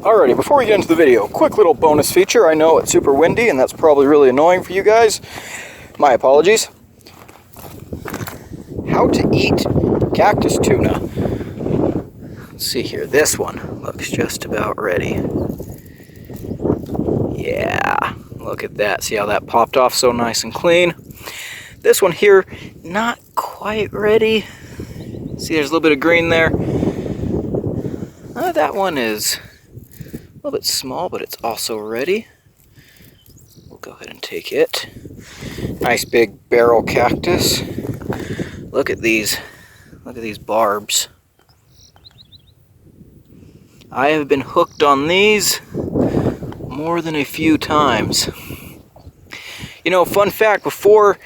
Alrighty, before we get into the video, quick little bonus feature. I know it's super windy and that's probably really annoying for you guys. My apologies. How to eat cactus tuna. Let's see here, this one looks just about ready. Yeah, look at that. See how that popped off so nice and clean? This one here, not quite ready. See, there's a little bit of green there. That one is a little bit small, but it's also ready. We'll go ahead and take it. Nice big barrel cactus. Look at these barbs. I have been hooked on these more than a few times. You know, fun fact, before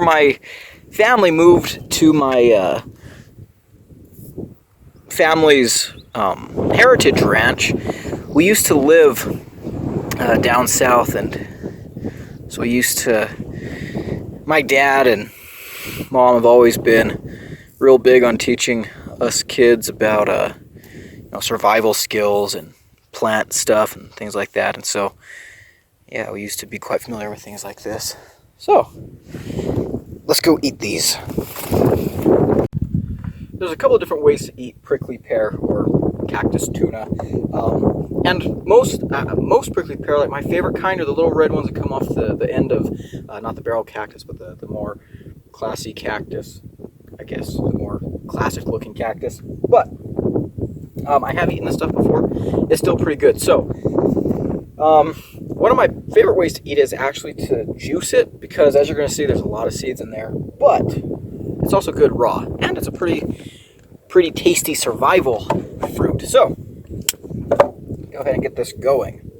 my family moved to my family's heritage ranch, we used to live down south, and so my dad and mom have always been real big on teaching us kids about survival skills and plant stuff and things like that. And so yeah, we used to be quite familiar with things like this. So let's go eat these. There's a couple of different ways to eat prickly pear or cactus tuna, and most prickly pear, like my favorite kind, are the little red ones that come off the end of not the barrel cactus, but the more classy cactus, I guess, the more classic looking cactus. But I have eaten this stuff before. It's still pretty good. So one of my favorite ways to eat is actually to juice it, because as you're going to see, there's a lot of seeds in there, but it's also good raw, and it's a pretty tasty survival fruit. So go ahead and get this going.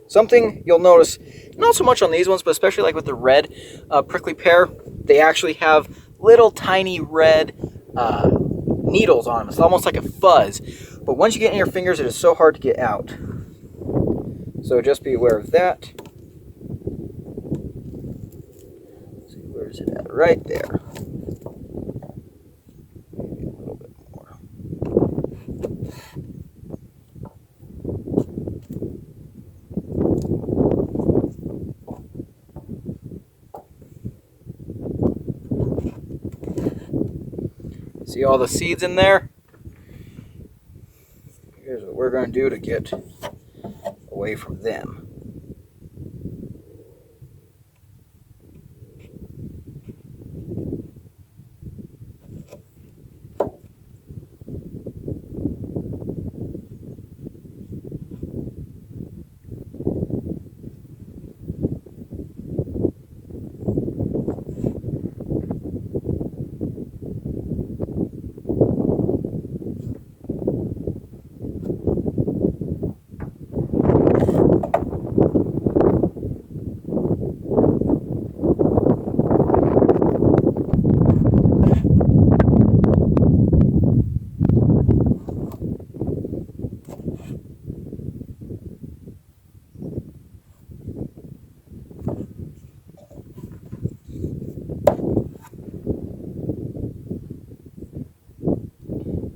Something you'll notice, not so much on these ones, but especially like with the red prickly pear, they actually have little tiny red needles on them. It's almost like a fuzz, but once you get in your fingers, it is so hard to get out. So just be aware of that. Let's see, where is it at? Right there. Maybe a little bit more. See all the seeds in there? Here's what we're going to do to get away from them.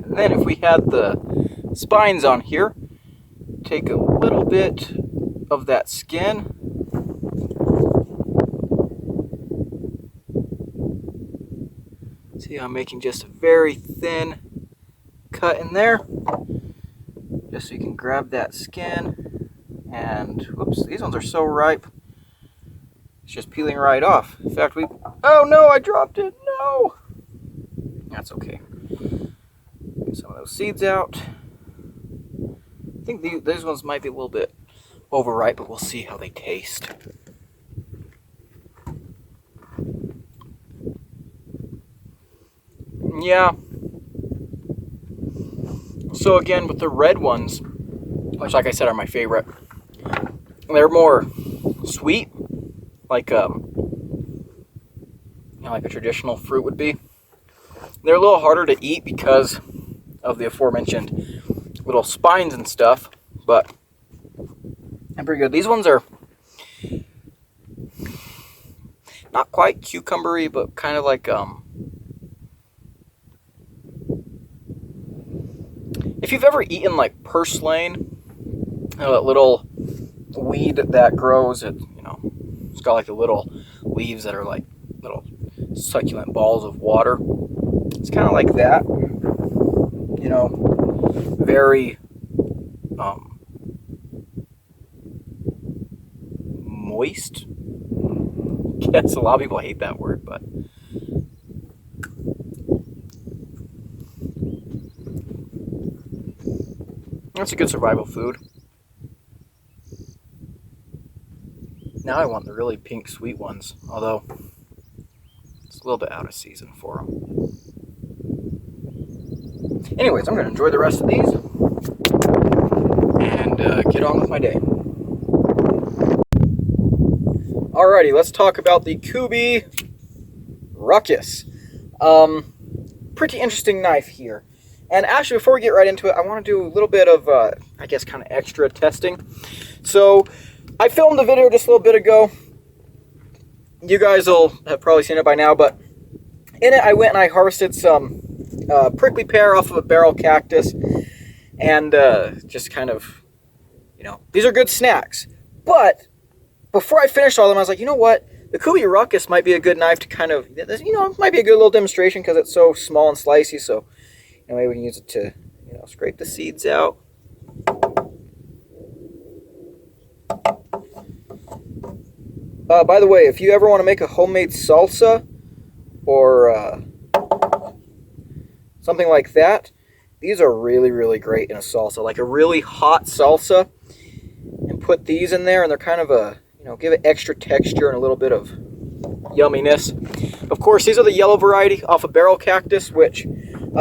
Then if we had the spines on here, take a little bit of that skin, see, I'm making just a very thin cut in there, just so you can grab that skin. And whoops, these ones are so ripe, it's just peeling right off. In fact, oh no, I dropped it, no! That's okay. Get some of those seeds out. I think these ones might be a little bit overripe, but we'll see how they taste. Yeah. So again, with the red ones, which like I said are my favorite, they're more sweet, like like a traditional fruit would be. They're a little harder to eat because of the aforementioned little spines and stuff, but they're pretty good. These ones are not quite cucumbery, but kind of like if you've ever eaten like purslane, that little weed that grows, it's got like the little leaves that are like little succulent balls of water. It's kind of like that, very moist. Yes, a lot of people hate that word, but that's a good survival food. Now I want the really pink sweet ones, although it's a little bit out of season for them. Anyways, I'm going to enjoy the rest of these and get on with my day. Alrighty, let's talk about the Kubi Ruckus. Pretty interesting knife here. And actually, before we get right into it, I want to do a little bit of, kind of extra testing. So, I filmed the video just a little bit ago. You guys will have probably seen it by now, but in it I went and I harvested some prickly pear off of a barrel cactus, and just kind of, these are good snacks. But before I finished all of them, I was like, you know what? The Kubi Ruckus might be a good knife to kind of, it might be a good little demonstration because it's so small and slicey, so maybe we can use it to, scrape the seeds out. By the way, if you ever want to make a homemade salsa or something like that, these are really, really great in a salsa. Like a really hot salsa, and put these in there, and they're kind of a, give it extra texture and a little bit of yumminess. Of course, these are the yellow variety off a barrel cactus, which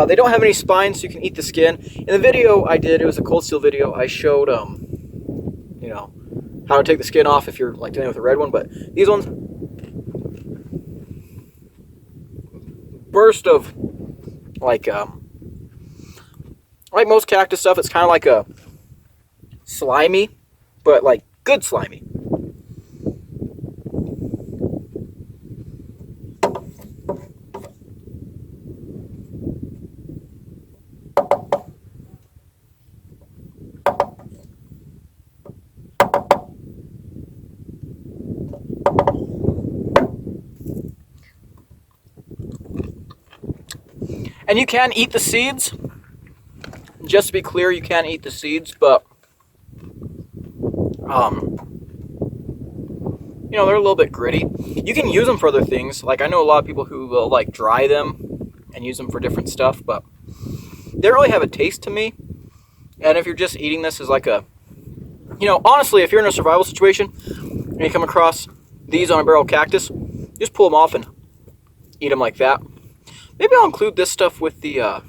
they don't have any spines, so you can eat the skin. In the video I did, it was a cold steel video, I showed, how to take the skin off if you're like dealing with a red one, but these ones, burst of like most cactus stuff, it's kind of like a slimy, but like good slimy. And you can eat the seeds. Just to be clear, you can eat the seeds, but they're a little bit gritty. You can use them for other things. Like, I know a lot of people who will like dry them and use them for different stuff, but they don't really have a taste to me. And if you're just eating this as like a, honestly, if you're in a survival situation and you come across these on a barrel cactus, just pull them off and eat them like that. Maybe I'll include this stuff with the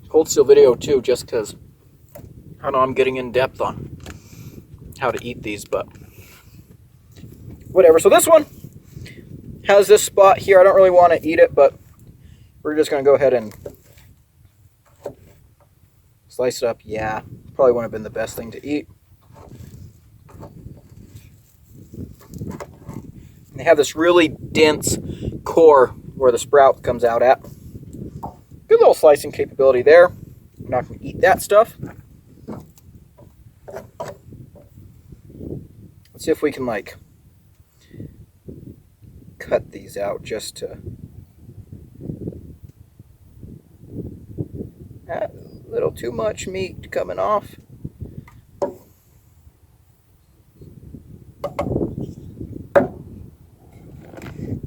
cold steel video too, just because I know I'm getting in depth on how to eat these, but whatever. So this one has this spot here. I don't really want to eat it, but we're just going to go ahead and slice it up. Yeah, probably wouldn't have been the best thing to eat. And they have this really dense core where the sprout comes out at. Good little slicing capability there. I'm not going to eat that stuff. Let's see if we can like cut these out just to a little too much meat coming off.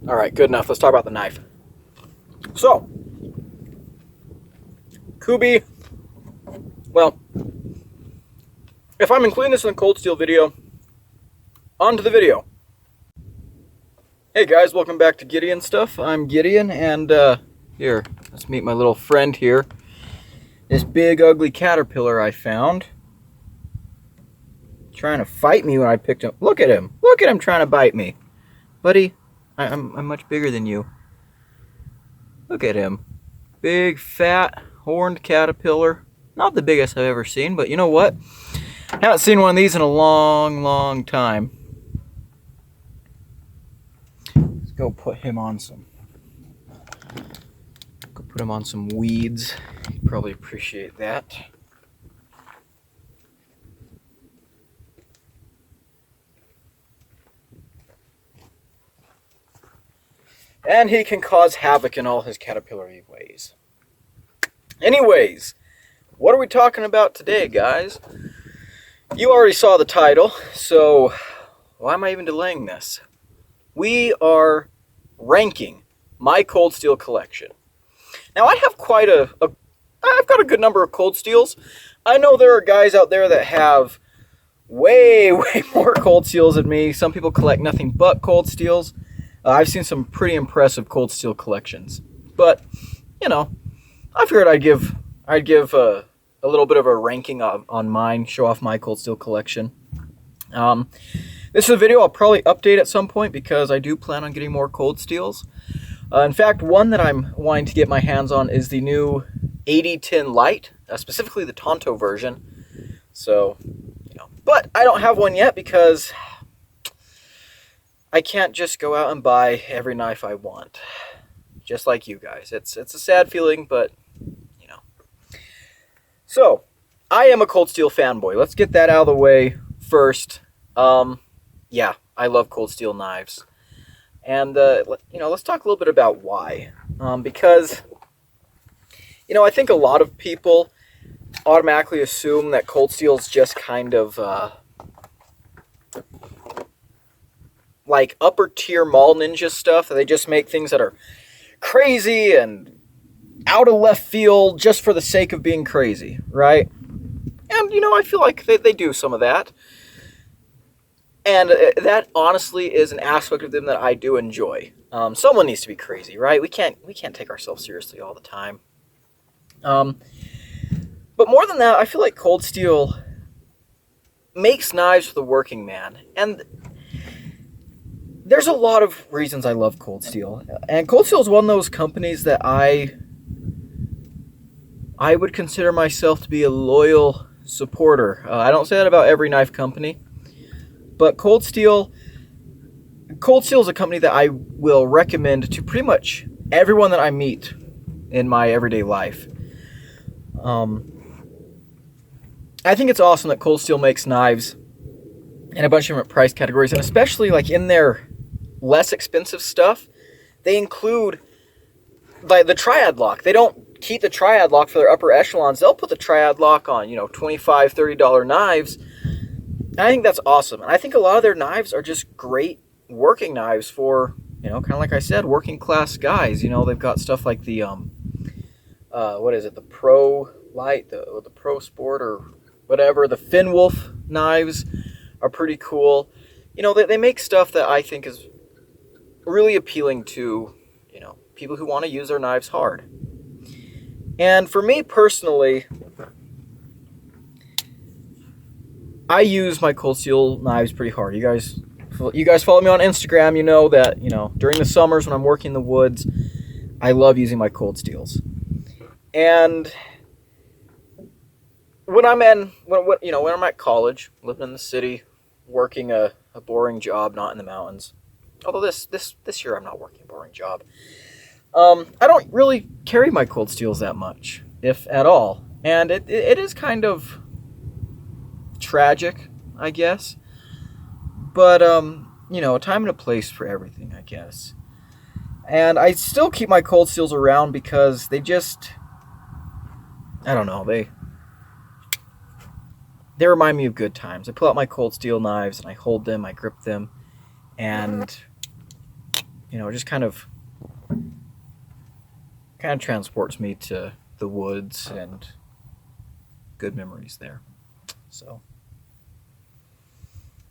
All right, good enough. Let's talk about the knife. So, Kubi, well, if I'm including this in the cold steel video, on to the video. Hey guys, welcome back to Gideon Stuff. I'm Gideon, and here, let's meet my little friend here. This big ugly caterpillar I found. Trying to fight me when I picked him. Look at him. Look at him trying to bite me. Buddy, I'm much bigger than you. Look at him. Big, fat, horned caterpillar. Not the biggest I've ever seen, but you know what? I haven't seen one of these in a long, long time. Let's go put him on some. Go put him on some weeds. He'd probably appreciate that. and he can cause havoc in all his caterpillary ways. Anyways, what are we talking about today, guys? You already saw the title, so why am I even delaying this? We are ranking my cold steel collection. Now, I have I've got a good number of cold steels. I know there are guys out there that have way more cold steels than me. Some people collect nothing but cold steels. I've seen some pretty impressive cold steel collections. But, you know, I figured I'd give a little bit of a ranking on mine, show off my cold steel collection. This is a video I'll probably update at some point because I do plan on getting more cold steels. In fact, one that I'm wanting to get my hands on is the new 8010 Light, specifically the Tonto version. So, you know, but I don't have one yet because I can't just go out and buy every knife I want, just like you guys. It's a sad feeling, but you know. So, I am a cold steel fanboy. Let's get that out of the way first. Yeah, I love cold steel knives. And, you know, let's talk a little bit about why. Because, you know, I think a lot of people automatically assume that cold steel is just kind of, like upper tier mall ninja stuff. They just make things that are crazy and out of left field just for the sake of being crazy, right? And, you know, I feel like they do some of that. And that honestly is an aspect of them that I do enjoy. Someone needs to be crazy, right? We can't take ourselves seriously all the time. But more than that, I feel like cold steel makes knives for the working man. And there's a lot of reasons I love cold steel. And cold steel is one of those companies that I would consider myself to be a loyal supporter. I don't say that about every knife company. But Cold Steel is a company that I will recommend to pretty much everyone that I meet in my everyday life. I think it's awesome that Cold Steel makes knives in a bunch of different price categories, and especially like in their less expensive stuff, they include like the triad lock. They don't keep the triad lock for their upper echelons. They'll put the triad lock on, you know, $25, $30 knives. And I think that's awesome. And I think a lot of their knives are just great working knives for, you know, kind of like I said, working class guys. You know, they've got stuff like the, what is it, the Pro Light, the Pro Sport or whatever. The Finwolf knives are pretty cool. You know, they make stuff that I think is really appealing to, you know, people who want to use their knives hard. And for me personally, I use my cold steel knives pretty hard. You guys follow me on Instagram, you know that, you know, during the summers when I'm working in the woods, I love using my cold steels. And when I'm at college, living in the city, working a boring job, not in the mountains. Although this year I'm not working a boring job. I don't really carry my cold steels that much, if at all. And it is kind of tragic, I guess, but you know, a time and a place for everything, I guess. And I still keep my cold steels around because they just, I don't know, they remind me of good times. I pull out my cold steel knives and I hold them, I grip them, and you know, it just kind of transports me to the woods and good memories there. So,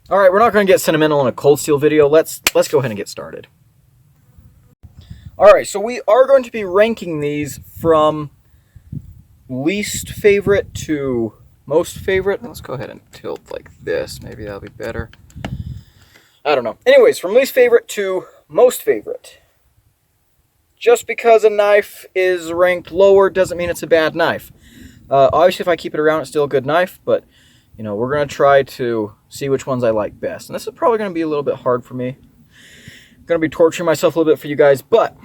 all right, we're not going to get sentimental in a cold steel video. Let's go ahead and get started. All right, so we are going to be ranking these from least favorite to most favorite. Let's go ahead and tilt like this. Maybe that'll be better. I don't know. Anyways, from least favorite to most favorite. Just because a knife is ranked lower doesn't mean it's a bad knife. Obviously, if I keep it around, it's still a good knife, but you know, we're going to try to see which ones I like best. And this is probably going to be a little bit hard for me. I'm going to be torturing myself a little bit for you guys, but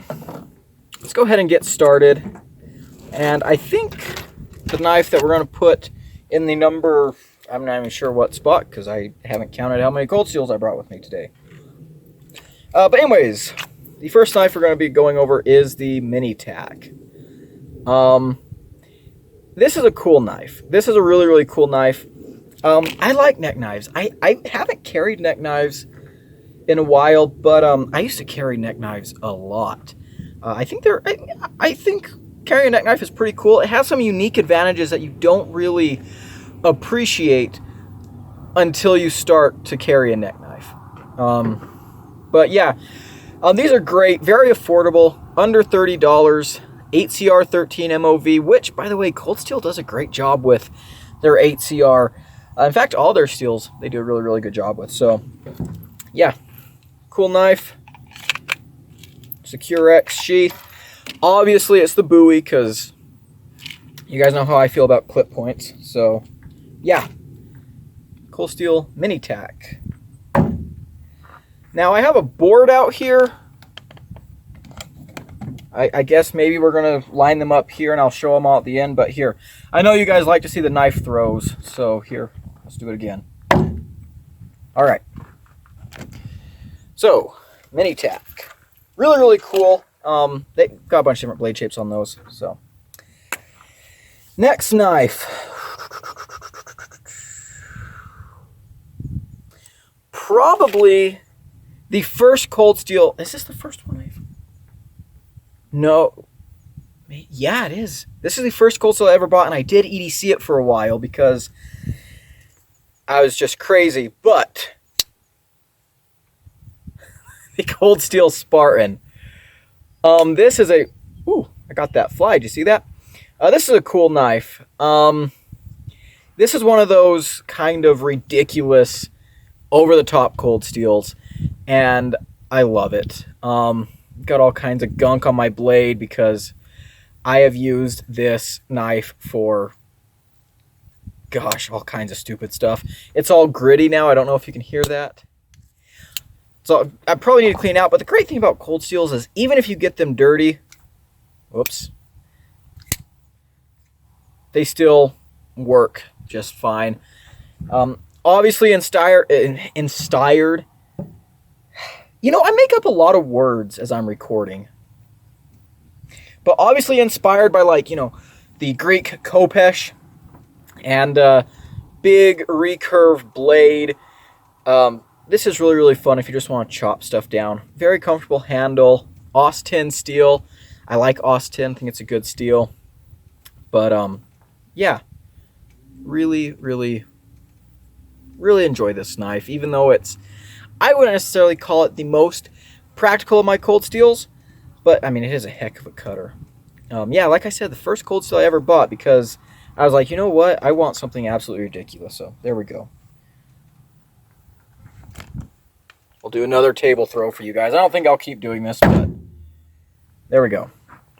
let's go ahead and get started. And I think the knife that we're going to put in the number, I'm not even sure what spot because I haven't counted how many cold steels I brought with me today. But anyways, the first knife we're going to be going over is the Mini Tac. This is a cool knife. This is a really, really cool knife. I like neck knives. I haven't carried neck knives in a while, but I used to carry neck knives a lot. I think carrying a neck knife is pretty cool. It has some unique advantages that you don't really appreciate until you start to carry a neck knife. But yeah, these are great, very affordable, under $30, 8CR13 MOV, which, by the way, Cold Steel does a great job with their 8CR. In fact, all their steels, they do a really, really good job with. So, yeah, cool knife. Secure X sheath. Obviously, it's the buoy because you guys know how I feel about clip points. So, yeah, Cold Steel Mini Tac. Now, I have a board out here. I guess maybe we're going to line them up here and I'll show them all at the end. But here, I know you guys like to see the knife throws. So here, let's do it again. All right. So, Mini Tac. Really, really cool. They got a bunch of different blade shapes on those. So, next knife. Probably the first Cold Steel. Is this the first one I've... No. Yeah, it is. This is the first Cold Steel I ever bought, and I did EDC it for a while because I was just crazy. But the Cold Steel Spartan. This is a... Ooh, I got that fly. Did you see that? This is a cool knife. This is one of those kind of ridiculous, over-the-top Cold Steels, and I love it. Got all kinds of gunk on my blade because I have used this knife for, gosh, all kinds of stupid stuff. It's all gritty now. I don't know if you can hear that. So I probably need to clean out. But the great thing about Cold Steels is even if you get them dirty, whoops, they still work just fine. Obviously inspired. You know, I make up a lot of words as I'm recording. But obviously inspired by, like, you know, the Greek Kopesh and big recurve blade. This is really, really fun if you just want to chop stuff down. Very comfortable handle. Austin steel. I like Austin. I think it's a good steel. But, yeah. Really, really, really enjoy this knife. Even though it's... I wouldn't necessarily call it the most practical of my Cold Steels, but, I mean, it is a heck of a cutter. Yeah, like I said, the first Cold Steel I ever bought because I was like, you know what? I want something absolutely ridiculous, so there we go. We'll do another table throw for you guys. I don't think I'll keep doing this, but there we go.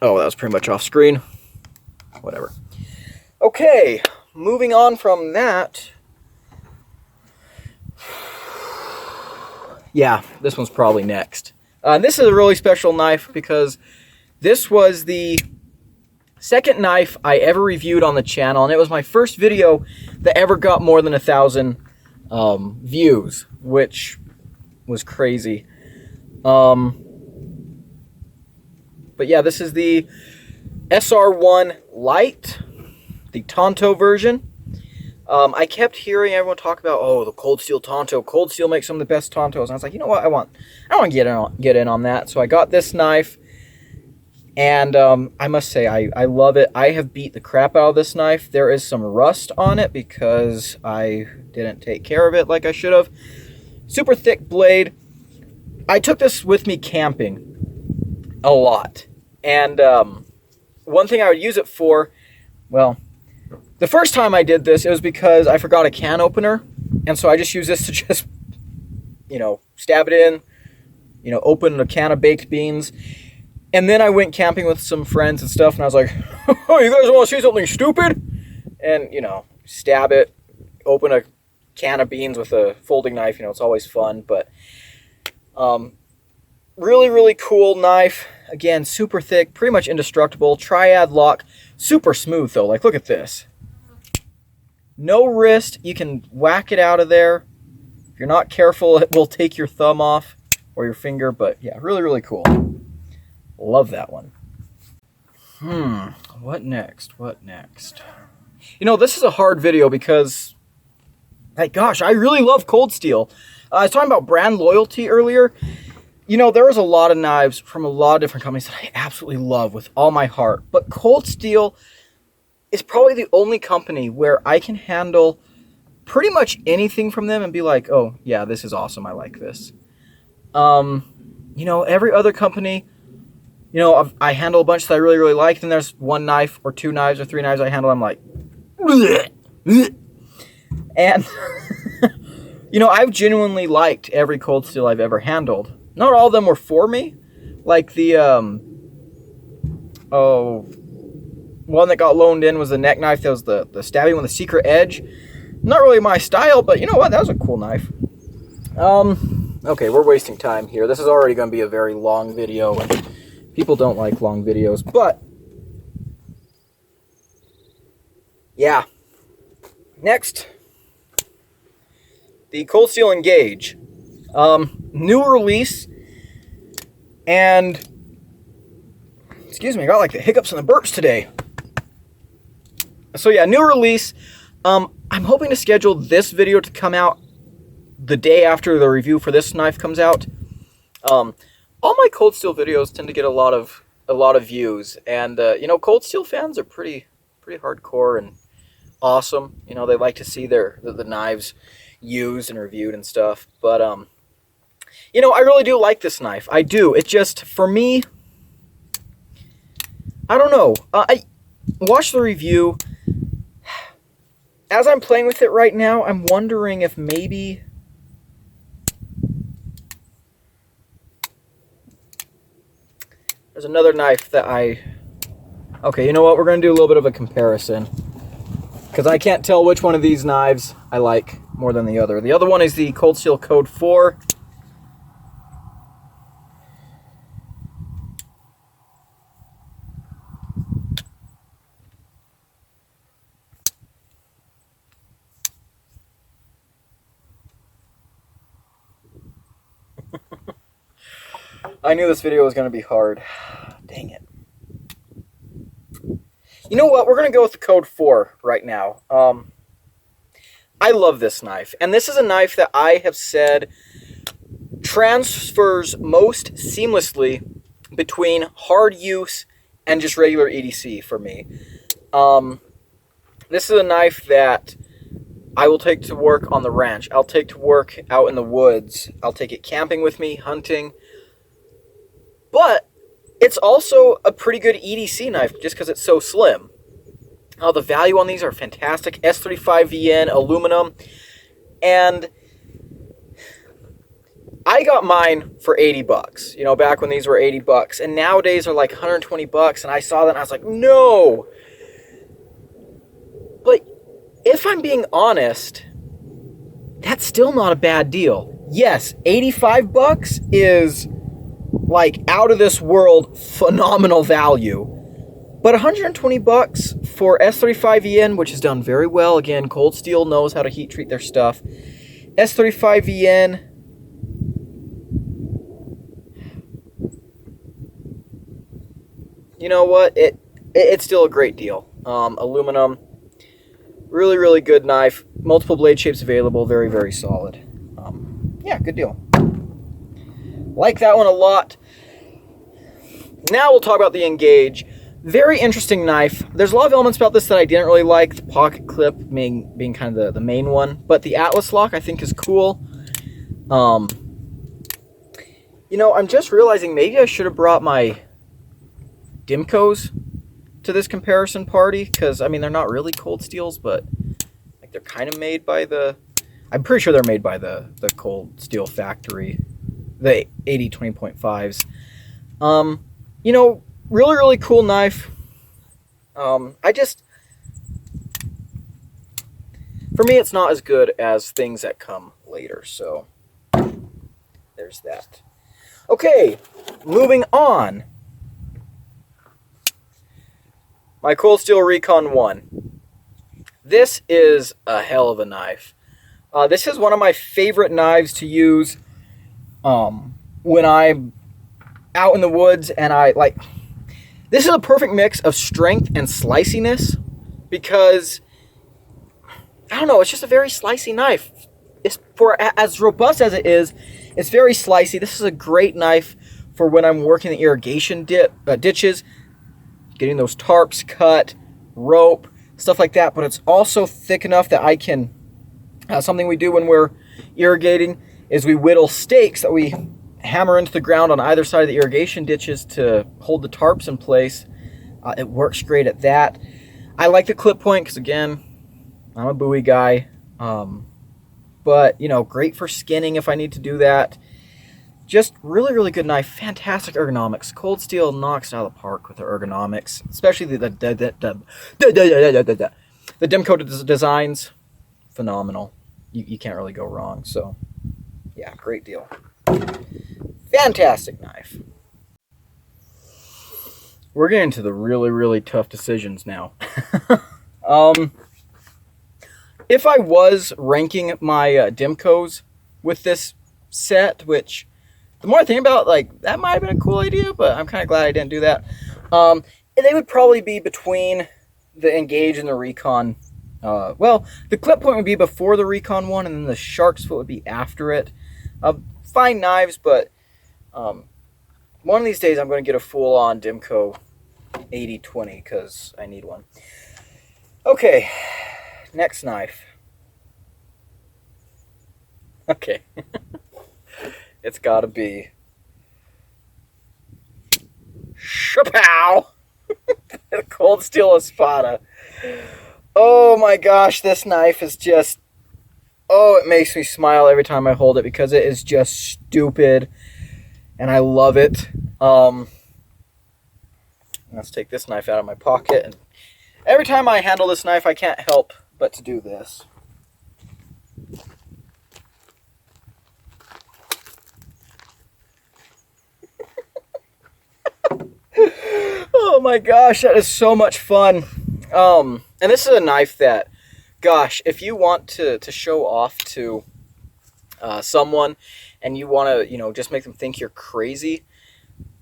Oh, that was pretty much off screen. Whatever. Okay, moving on from that... Yeah, this one's probably next. This is a really special knife because this was the second knife I ever reviewed on the channel, and it was my first video that ever got more than 1,000 views, which was crazy. But yeah, this is the SR1 Lite, the Tonto version. I kept hearing everyone talk about, oh, the Cold Steel Tonto. Cold Steel makes some of the best Tontos. And I was like, you know what? I want to get in on that. So I got this knife, and I must say, I love it. I have beat the crap out of this knife. There is some rust on it because I didn't take care of it like I should have. Super thick blade. I took this with me camping a lot. And one thing I would use it for, well... The first time I did this, it was because I forgot a can opener, and so I just used this to just, you know, stab it in, you know, open a can of baked beans, and then I went camping with some friends and stuff, and I was like, oh, you guys want to see something stupid? And, you know, stab it, open a can of beans with a folding knife, you know, it's always fun, but really, really cool knife. Again, super thick, pretty much indestructible, triad lock, super smooth, though, like, look at this. No wrist, you can whack it out of there. If you're not careful, it will take your thumb off or your finger, but yeah, really, really cool. Love that one. What next? What next? You know, this is a hard video because, like, gosh, I really love Cold Steel. I was talking about brand loyalty earlier. You know, there was a lot of knives from a lot of different companies that I absolutely love with all my heart. But Cold Steel is probably the only company where I can handle pretty much anything from them and be like, oh, yeah, this is awesome. I like this. You know, every other company, you know, I handle a bunch that I really, really like. Then there's one knife or two knives or three knives I handle. I'm like, bleh, bleh. And, you know, I've genuinely liked every Cold Steel I've ever handled. Not all of them were for me. Like the, one that got loaned in was the neck knife. That was the stabbing with a secret edge. Not really my style, but you know what? That was a cool knife. Okay, we're wasting time here. This is already going to be a very long video, and people don't like long videos, but yeah. Next, the Cold Steel Engage. New release, and excuse me, I got like the hiccups and the burps today. So yeah, new release. I'm hoping to schedule this video to come out the day after the review for this knife comes out. All my Cold Steel videos tend to get a lot of views, and you know, Cold Steel fans are pretty hardcore and awesome. You know, they like to see the knives used and reviewed and stuff. But you know, I really do like this knife. I do. It just, for me, I don't know. I watched the review. As I'm playing with it right now, I'm wondering if maybe there's another knife that okay, you know what? We're going to do a little bit of a comparison, because I can't tell which one of these knives I like more than the other. The other one is the Cold Steel Code 4. I knew this video was going to be hard. Dang it. You know what? We're going to go with the Code 4 right now. I love this knife. And this is a knife that I have said transfers most seamlessly between hard use and just regular EDC for me. This is a knife that I will take to work on the ranch. I'll take to work out in the woods. I'll take it camping with me, hunting. But it's also a pretty good EDC knife just because it's so slim. The value on these are fantastic. S35VN aluminum. And I got mine for 80 bucks, you know, back when these were 80 bucks. And nowadays they're like 120 bucks. And I saw that and I was like, no. But if I'm being honest, that's still not a bad deal. Yes, 85 bucks is like out of this world phenomenal value. But 120 bucks for S35VN, which is done very well. Again, Cold Steel knows how to heat treat their stuff. S35VN. You know what? It's still a great deal. Aluminum. Really, really good knife. Multiple blade shapes available. Very, very solid. Yeah, good deal. Like that one a lot. Now we'll talk about the Engage. Very interesting knife. There's a lot of elements about this that I didn't really like. The pocket clip being kind of the main one. But the Atlas lock I think is cool. You know, I'm just realizing maybe I should have brought my Dimcos to this comparison party. Because, I mean, they're not really Cold Steels, but like they're kind of made by I'm pretty sure they're made by the Cold Steel factory. The 80 20.5s. You know, really, really cool knife. For me, it's not as good as things that come later, so there's that. Okay, moving on. My Cold Steel Recon 1. This is a hell of a knife. This is one of my favorite knives to use when I'm out in the woods, and this is a perfect mix of strength and sliciness, because I don't know, it's just a very slicey knife. It's for as robust as it is, it's very slicey. This is a great knife for when I'm working the irrigation ditches, getting those tarps cut, rope, stuff like that. But it's also thick enough that I can, something we do when we're irrigating is we whittle stakes that we hammer into the ground on either side of the irrigation ditches to hold the tarps in place. It works great at that. I like the clip point because, again, I'm a buoy guy. But, you know, great for skinning if I need to do that. Just really, really good knife. Fantastic ergonomics. Cold Steel knocks it out of the park with the ergonomics, especially the Demco designs. Phenomenal. You can't really go wrong. So, yeah, great deal. Fantastic knife. We're getting to the really, really tough decisions now. If I was ranking my Demcos with this set, which the more I think about it, like, that might have been a cool idea, but I'm kind of glad I didn't do that. They would probably be between the Engage and the Recon. Well, the clip point would be before the Recon one, and then the Shark's Foot would be after it. Fine knives, but one of these days I'm going to get a full-on Demco 80-20 because I need one. Okay, next knife. Okay. It's got to be Chapow! The Cold Steel Espada. Oh my gosh, this knife is just... Oh, it makes me smile every time I hold it because it is just stupid. And I love it. Let's take this knife out of my pocket. And every time I handle this knife, I can't help but to do this. Oh my gosh, that is so much fun. And this is a knife that, gosh, if you want to show off to someone and you want to, you know, just make them think you're crazy,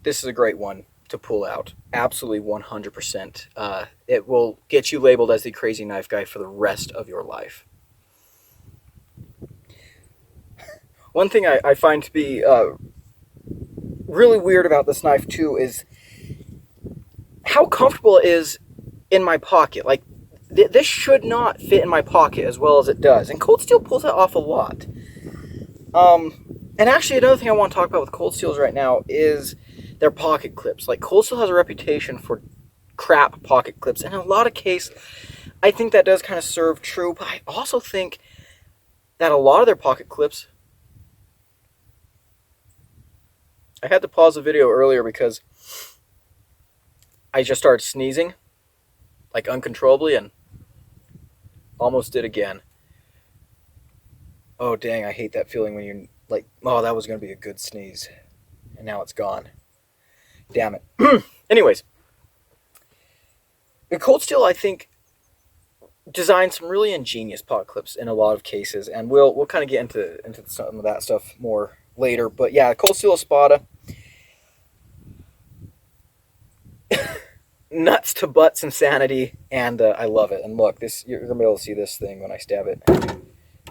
this is a great one to pull out. Absolutely 100%. It will get you labeled as the crazy knife guy for the rest of your life. One thing I find to be really weird about this knife too is how comfortable it is in my pocket. Like, this should not fit in my pocket as well as it does. And Cold Steel pulls that off a lot. And actually, another thing I want to talk about with Cold Steels right now is their pocket clips. Like, Cold Steel has a reputation for crap pocket clips. And in a lot of cases, I think that does kind of serve true. But I also think that a lot of their pocket clips... I had to pause the video earlier because I just started sneezing, like, uncontrollably, and almost did again. Oh, dang, I hate that feeling when you're like, oh, that was going to be a good sneeze, and now it's gone. Damn it. Anyways, the Cold Steel, I think, designed some really ingenious pocket clips in a lot of cases, and we'll kind of get into some of that stuff more later. But yeah, Cold Steel Espada. Nuts to butts insanity, and I love it. And look, this, you're gonna be able to see this thing when I stab it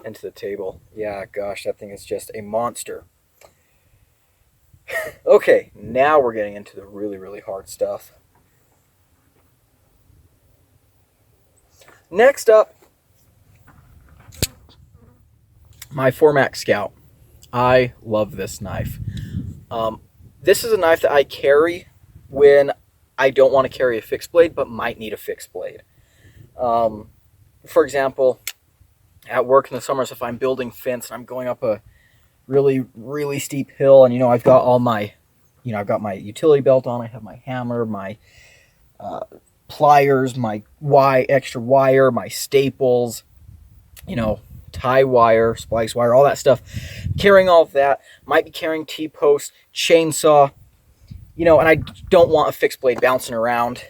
into the table. Yeah, gosh, that thing is just a monster. Okay, now we're getting into the really, really hard stuff. Next up, my Formac Scout. I love this knife. This is a knife that I carry when I don't want to carry a fixed blade, but might need a fixed blade. For example, at work in the summers, if I'm building fence and I'm going up a really, really steep hill, and, you know, I've got all my, you know, I've got my utility belt on, I have my hammer, my pliers, my extra wire, my staples, you know, tie wire, splice wire, all that stuff. Carrying all of that, might be carrying T-post, chainsaw, you know, and I don't want a fixed blade bouncing around.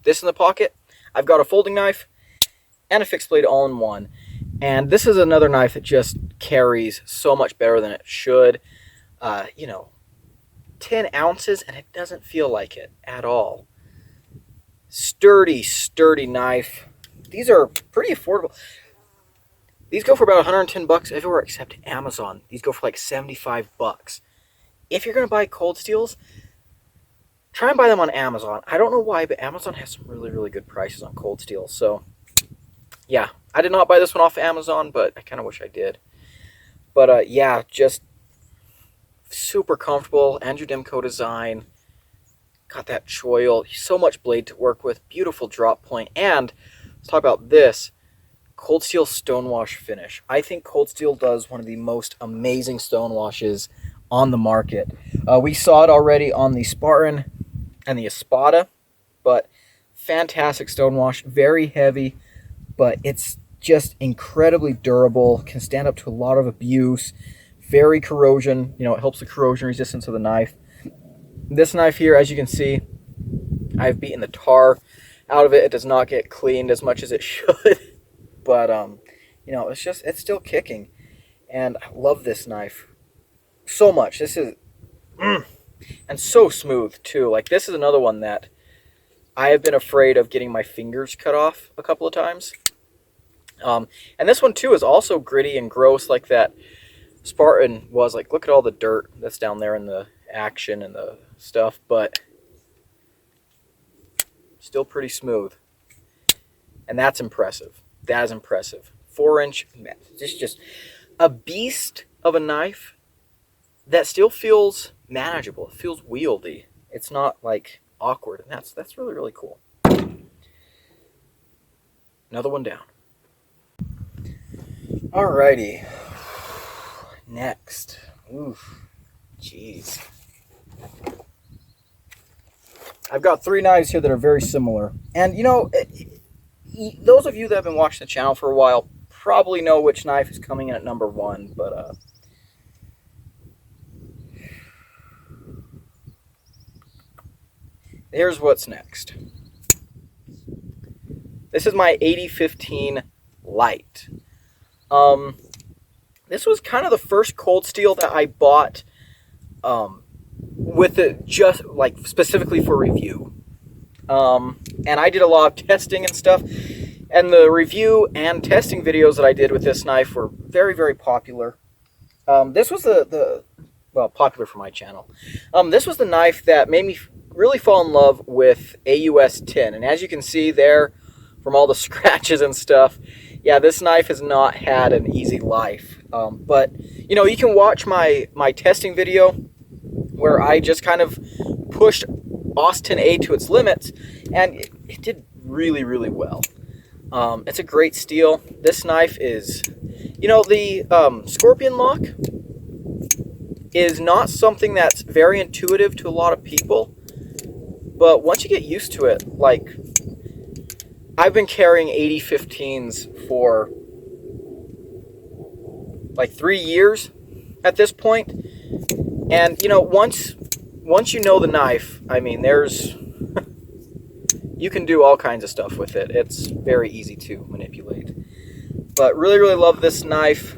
This in the pocket, I've got a folding knife and a fixed blade all in one. And this is another knife that just carries so much better than it should. You know, 10 ounces, and it doesn't feel like it at all. Sturdy, sturdy knife. These are pretty affordable. These go for about 110 bucks everywhere except Amazon. These go for like 75 bucks. If you're going to buy cold steels, try and buy them on Amazon. I don't know why, but Amazon has some really, really good prices on cold steels. So, yeah, I did not buy this one off of Amazon, but I kind of wish I did. But, yeah, just super comfortable. Andrew Demko design. Got that choil. So much blade to work with. Beautiful drop point. And let's talk about this. Cold steel stonewash finish. I think Cold Steel does one of the most amazing stonewashes on the market. We saw it already on the Spartan and the Espada, but fantastic stonewash, very heavy, but it's just incredibly durable, can stand up to a lot of abuse, very corrosion, you know, it helps the corrosion resistance of the knife. This knife here, as you can see, I've beaten the tar out of it. It does not get cleaned as much as it should. But, you know, it's still kicking. And I love this knife so much. This is, and so smooth, too. Like, this is another one that I have been afraid of getting my fingers cut off a couple of times. And this one, too, is also gritty and gross like that Spartan was. Like, look at all the dirt that's down there in the action and the stuff. But still pretty smooth. And that's impressive. That is impressive. 4-inch, just a beast of a knife that still feels manageable. It feels wieldy. It's not like awkward, and that's really, really cool. Another one down. Alrighty. Next. Oof. Jeez. I've got 3 knives here that are very similar. And, you know, those of you that have been watching the channel for a while probably know which knife is coming in at number 1, but here's what's next. This is my 8015 Light. This was kind of the first cold steel that I bought with it just like specifically for review. And I did a lot of testing and stuff, and the review and testing videos that I did with this knife were very, very popular. This was well, popular for my channel. This was the knife that made me really fall in love with AUS 10, and as you can see there, from all the scratches and stuff, yeah, this knife has not had an easy life. But, you know, you can watch my testing video where I just kind of pushed AUS 10A to its limits, and it did really, really well. It's a great steel. This knife is, you know, the Scorpion lock is not something that's very intuitive to a lot of people, but once you get used to it, like, I've been carrying 8015s for like 3 years at this point, and, you know, once you know the knife, I mean, you can do all kinds of stuff with it. It's very easy to manipulate. But really, really love this knife.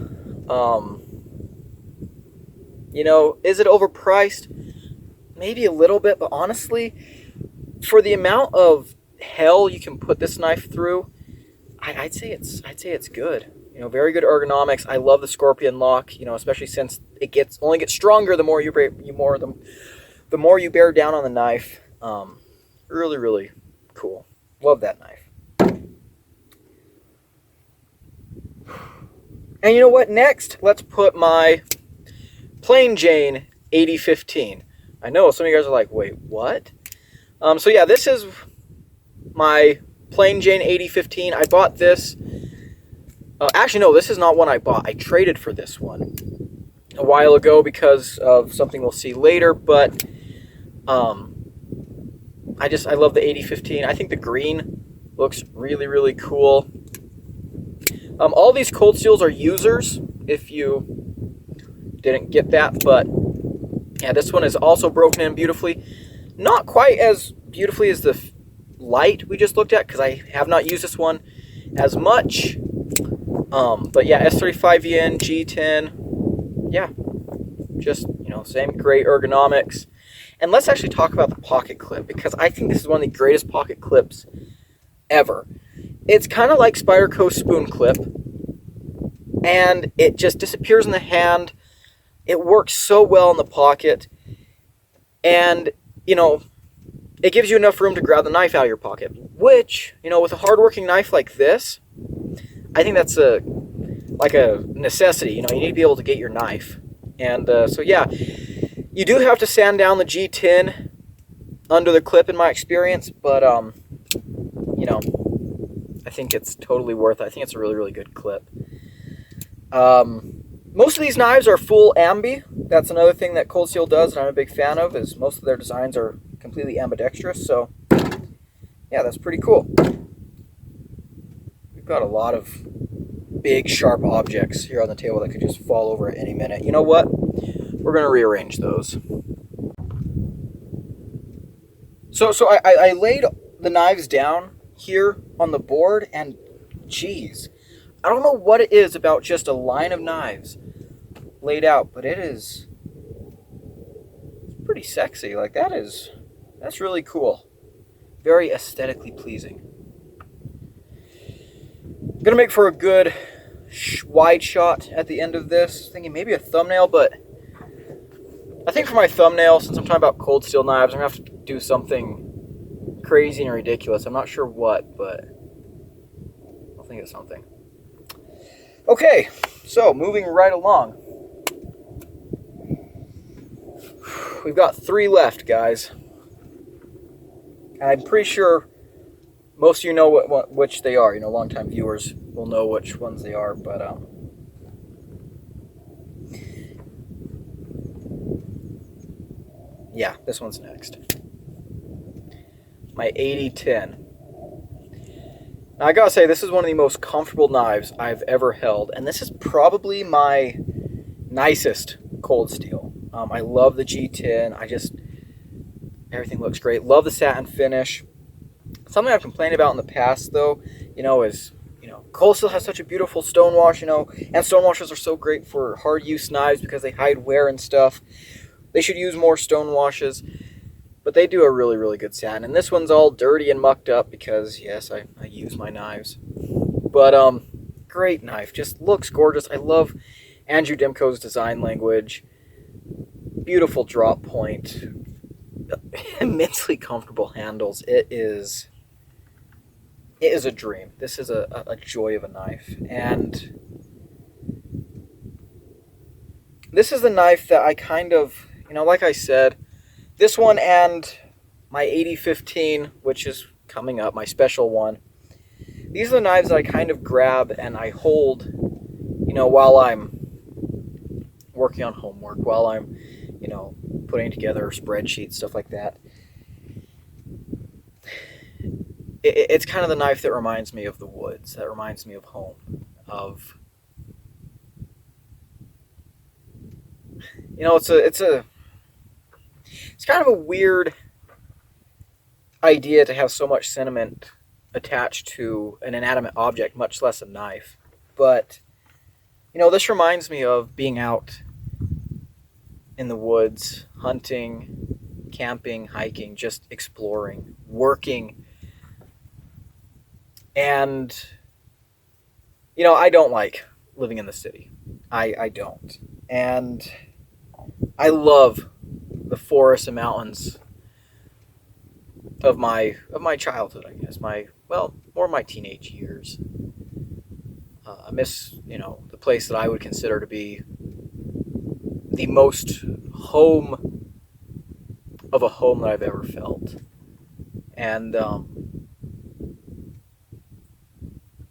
You know, is it overpriced? Maybe a little bit, but honestly, for the amount of hell you can put this knife through, I'd say it's good. You know, very good ergonomics. I love the Scorpion lock. You know, especially since it only gets stronger the more you bear down on the knife. Really, really cool. Love that knife. And you know what? Next, let's put my Plain Jane 8015. I know some of you guys are like, wait, what? So yeah, this is my Plain Jane 8015. I bought this. Actually, no, this is not one I bought. I traded for this one a while ago because of something we'll see later. But I love the 8015. I think the green looks really, really cool. All these cold steels are users, if you didn't get that, but yeah, this one is also broken in beautifully. Not quite as beautifully as the Light we just looked at, because I have not used this one as much. But yeah, S35VN, G10, yeah, just, you know, same great ergonomics. And let's actually talk about the pocket clip, because I think this is one of the greatest pocket clips ever. It's kind of like Spyderco spoon clip, and it just disappears in the hand. It works so well in the pocket, and, you know, it gives you enough room to grab the knife out of your pocket, which, you know, with a hardworking knife like this, I think that's like a necessity. You know, you need to be able to get your knife. And so yeah, you do have to sand down the G10 under the clip in my experience, but you know, I think it's totally worth it. I think it's a really, really good clip. Most of these knives are full ambi. That's another thing that Cold Steel does, and I'm a big fan of, is most of their designs are completely ambidextrous. So yeah, that's pretty cool. We've got a lot of big sharp objects here on the table that could just fall over at any minute. You know what? We're going to rearrange those. So I laid the knives down here on the board, and geez, I don't know what it is about just a line of knives laid out, but it's pretty sexy. Like, that's really cool. Very aesthetically pleasing. Gonna make for a good wide shot at the end of this. Thinking maybe a thumbnail, but I think for my thumbnail, since I'm talking about Cold Steel knives, I'm gonna have to do something crazy and ridiculous. I'm not sure what, but I'll think of something. Okay, so moving right along. We've got 3 left, guys. I'm pretty sure most of you know which they are. You know, longtime viewers will know which ones they are, but yeah, this one's next. My 8010. Now, I gotta say, this is one of the most comfortable knives I've ever held, and this is probably my nicest Cold Steel. I love the G10. Everything looks great. Love the satin finish. Something I've complained about in the past, though, you know, is, you know, Cold Steel has such a beautiful stonewash, you know, and stonewashes are so great for hard use knives because they hide wear and stuff. They should use more stonewashes, but they do a really, really good satin. And this one's all dirty and mucked up because, yes, I use my knives. But great knife, just looks gorgeous. I love Andrew Dimko's design language. Beautiful drop point. Immensely comfortable handles. It is a dream. This is a joy of a knife. And this is the knife that I kind of, you know, like I said, this one and my 8015, which is coming up, my special one, these are the knives that I kind of grab and I hold, you know, while I'm working on homework, while I'm, you know, putting together spreadsheets, stuff like that. It's kind of the knife that reminds me of the woods, that reminds me of home, of, you know, it's kind of a weird idea to have so much sentiment attached to an inanimate object, much less a knife. But, you know, this reminds me of being out in the woods, hunting, camping, hiking, just exploring, working. And, you know, I don't like living in the city. I don't. And I love the forests and mountains of my childhood, I guess. More my teenage years. I miss, you know, the place that I would consider to be the most home of a home that I've ever felt. And,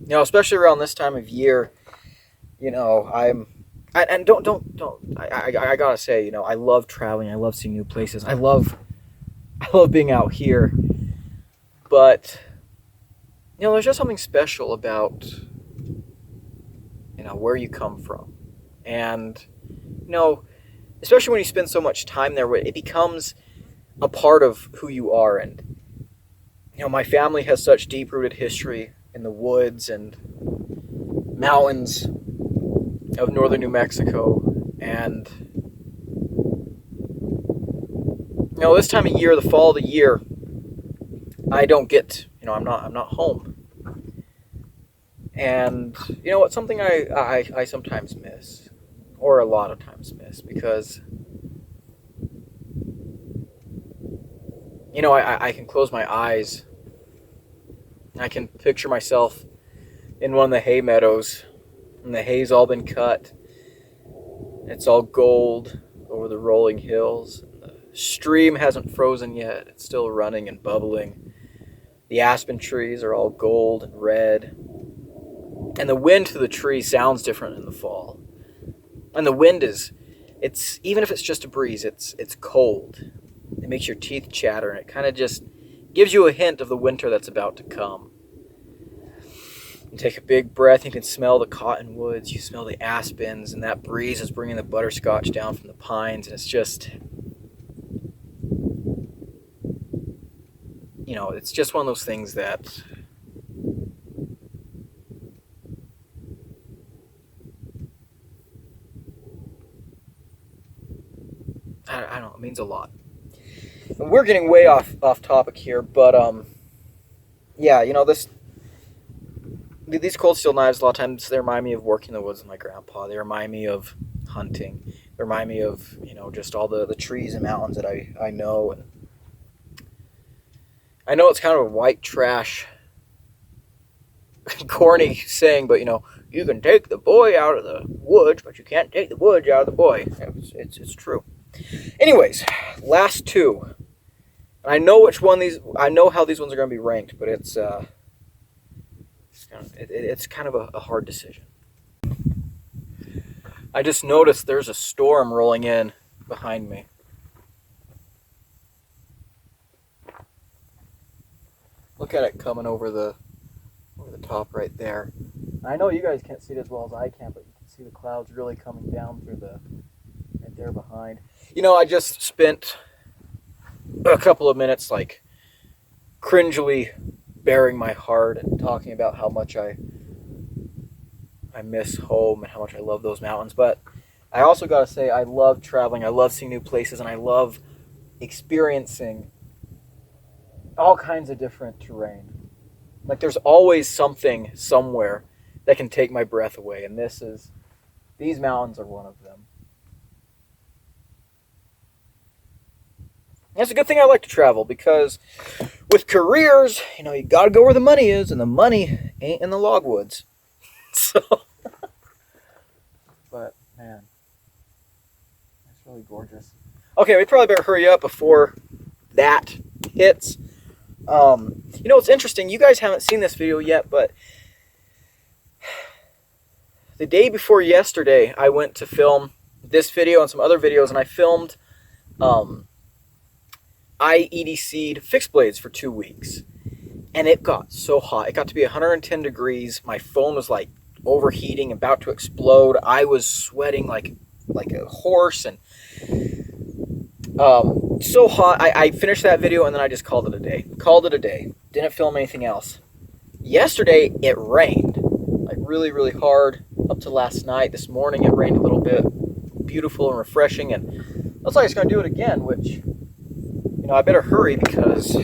you know, especially around this time of year, you know, I gotta say, you know, I love traveling. I love seeing new places. I love being out here. But, you know, there's just something special about, you know, where you come from. And, you know, especially when you spend so much time there, it becomes a part of who you are. And, you know, my family has such deep-rooted history in the woods and mountains of northern New Mexico. And, You know, this time of year, the fall of the year, I don't get, you know, I'm not home. And you know, it's something I sometimes miss, or a lot of times miss, because you know, I can close my eyes. I can picture myself in one of the hay meadows, and the hay's all been cut. It's all gold over the rolling hills. The stream hasn't frozen yet. It's still running and bubbling. The aspen trees are all gold and red. And the wind through the tree sounds different in the fall. And the wind it's even if it's just a breeze, it's cold. It makes your teeth chatter, and it kind of just gives you a hint of the winter that's about to come. You take a big breath, you can smell the cottonwoods, you smell the aspens, and that breeze is bringing the butterscotch down from the pines, and it's just, you know, it's just one of those things that I don't know, it means a lot. And we're getting way off topic here, but yeah, you know, these cold steel knives, a lot of times they remind me of working in the woods with my grandpa. They remind me of hunting. They remind me of, you know, just all the trees and mountains that I know. And I know it's kind of a white trash, corny saying, but you know, you can take the boy out of the woods, but you can't take the woods out of the boy. It's true. Anyways, last two. I know which one I know how these ones are going to be ranked, but it's kind of a hard decision. I just noticed there's a storm rolling in behind me. Look at it coming over the top right there. I know you guys can't see it as well as I can, but you can see the clouds really coming down through right there behind. You know, I just spent a couple of minutes like cringily bearing my heart and talking about how much I miss home and how much I love those mountains. But I also got to say, I love traveling. I love seeing new places, and I love experiencing all kinds of different terrain. Like, there's always something somewhere that can take my breath away, and these mountains are one of them. That's a good thing I like to travel, because with careers, you know, you got to go where the money is, and the money ain't in the logwoods. So, but man, that's really gorgeous. Okay, we probably better hurry up before that hits. You know, it's interesting. You guys haven't seen this video yet, but the day before yesterday, I went to film this video and some other videos, and I filmed. I EDC'd fixed blades for 2 weeks, and it got so hot. It got to be 110 degrees. My phone was like overheating, about to explode. I was sweating like a horse, and so hot. I finished that video, and then I just called it a day. Didn't film anything else. Yesterday, it rained like really, really hard up to last night. This morning, it rained a little bit. Beautiful and refreshing, and looks like it's going to do it again, which, you know, I better hurry because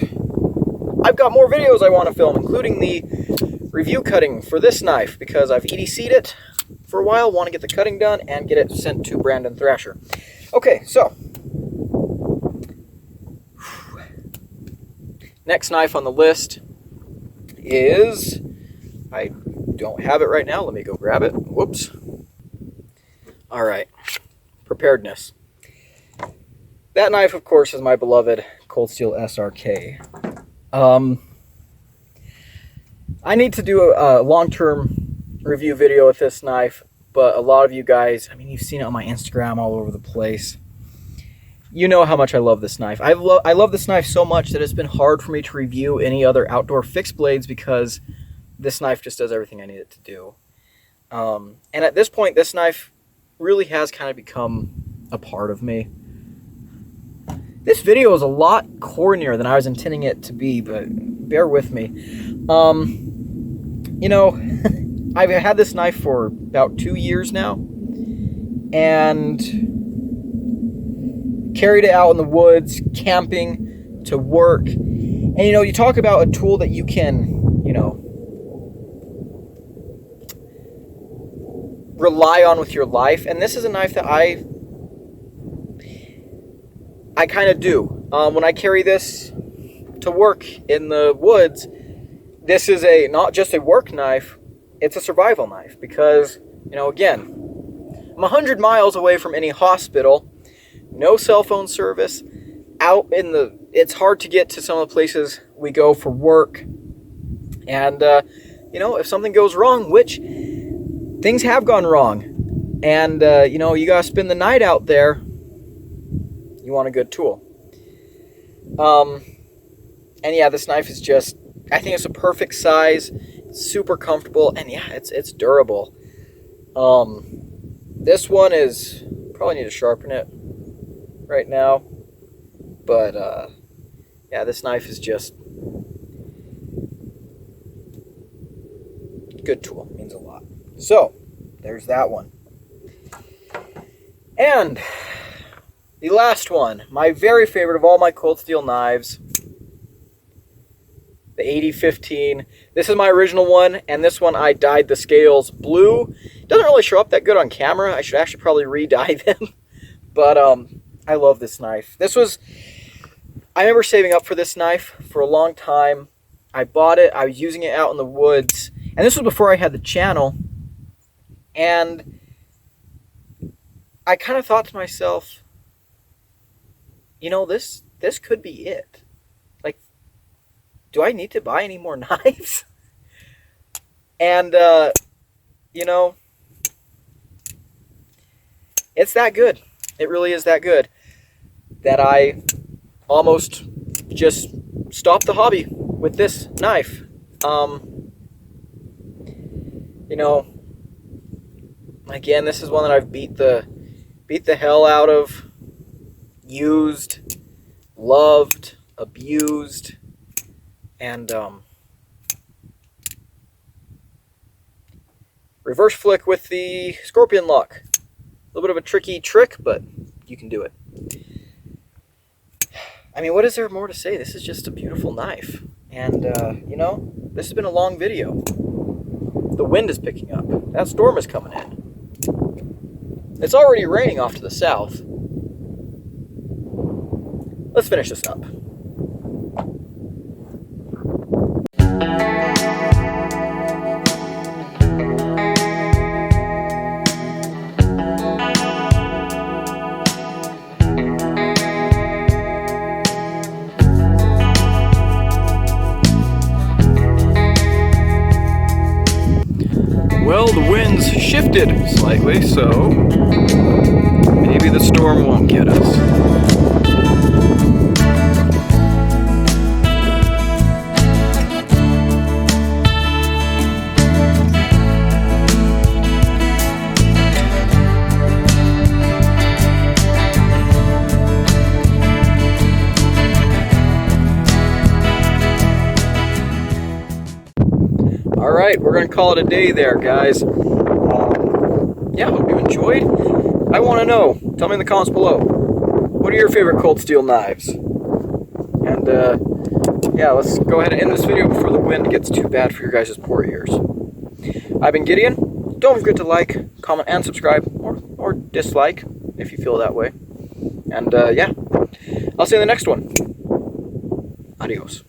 I've got more videos I want to film, including the review cutting for this knife, because I've EDC'd it for a while, want to get the cutting done and get it sent to Brandon Thrasher. Okay, so next knife on the list is, I don't have it right now, let me go grab it. Whoops. All right, preparedness. That knife, of course, is my beloved Cold Steel SRK. I need to do a long-term review video with this knife, but a lot of you guys, I mean, you've seen it on my Instagram all over the place. You know how much I love this knife. I love this knife so much that it's been hard for me to review any other outdoor fixed blades, because this knife just does everything I need it to do. And at this point, this knife really has kind of become a part of me. This video is a lot cornier than I was intending it to be, but bear with me. You know, I've had this knife for about 2 years now, and carried it out in the woods, camping, to work. And, you know, you talk about a tool that you can, you know, rely on with your life. And this is a knife that I kind of do. When I carry this to work in the woods, this is not just a work knife, it's a survival knife. Because, you know, again, I'm 100 miles away from any hospital, no cell phone service, it's hard to get to some of the places we go for work. And, you know, if something goes wrong, which things have gone wrong, and, you know, you got to spend the night out there, you want a good tool. And yeah, this knife is just, I think it's a perfect size, super comfortable, and yeah, it's durable. This one is, probably need to sharpen it right now, but yeah, this knife is just good tool, means a lot. So there's that one. And the last one, my very favorite of all my cold steel knives, the 8015. This is my original one, and this one I dyed the scales blue. Doesn't really show up that good on camera. I should actually probably re-dye them. But I love this knife. I remember saving up for this knife for a long time. I bought it. I was using it out in the woods. And this was before I had the channel. And I kind of thought to myself, you know, this could be it. Like, do I need to buy any more knives? And, you know, it's that good. It really is that good that I almost just stopped the hobby with this knife. You know, again, this is one that I've beat the hell out of, used, loved, abused, and reverse flick with the scorpion lock. A little bit of a tricky trick, but you can do it. I mean, what is there more to say? This is just a beautiful knife. And, you know, this has been a long video. The wind is picking up. That storm is coming in. It's already raining off to the south. Let's finish this up. Well, the wind's shifted slightly, so maybe the storm won't get us. Alright, we're going to call it a day there, guys. Yeah, hope you enjoyed. I want to know. Tell me in the comments below. What are your favorite cold steel knives? And, yeah, let's go ahead and end this video before the wind gets too bad for your guys' poor ears. I've been Gideon. Don't forget to like, comment, and subscribe. Or dislike, if you feel that way. And, yeah, I'll see you in the next one. Adios.